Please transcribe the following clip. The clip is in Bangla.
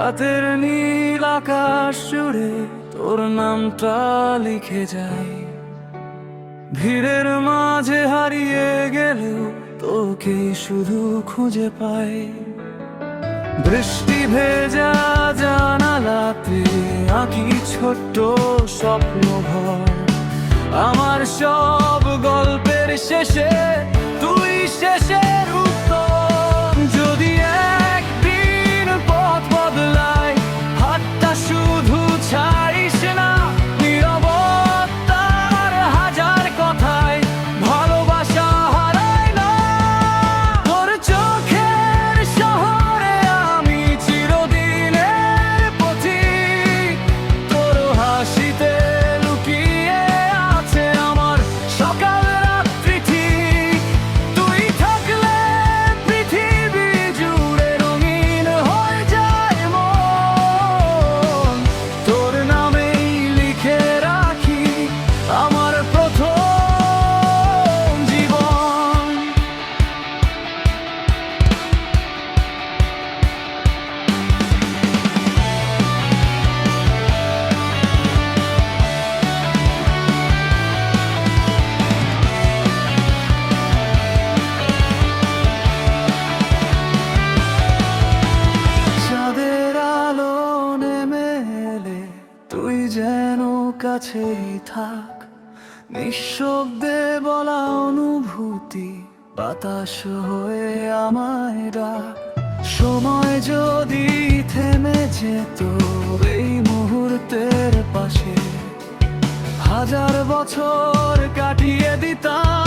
রাতের নীল আকাশ জুড়ে তোর নামটা লিখে যাই। ভিড়ের মাঝে হারিয়ে গেলেও তোকে শুধু খুঁজে পাই। বৃষ্টি ভেজা জানালাতে আঁকি ছোট্ট স্বপ্ন ঘর। আমার সব গল্পের শেষে তুই শেষের উত্তর। যদি একদিন পথ বদলায়, হাতটা শুধু ছাড়িস না। নীরবতার হাজার কথায় ভালোবাসা হারায় না। তোর চোখের শহরে আমি চিরদিনের পথিক। তোর হাসিতে লুকিয়ে আছে আমার সকাল রাত্রি ঠিক। তুই থাকলে পৃথিবী জুড়ে রঙিন হয়ে যায় মন। তোর নামেই লিখে রাখি আমার প্রথম জীবন। চাঁদের আলো নেমে এলে তুই যেন কাছেই থাক। নিঃশব্দে বলা অনুভূতি বাতাস হয়ে আমায় ডাক। সময় যদি থেমে যেত এই মুহূর্তের পাশে, হাজার বছর কাটিয়ে দিতাম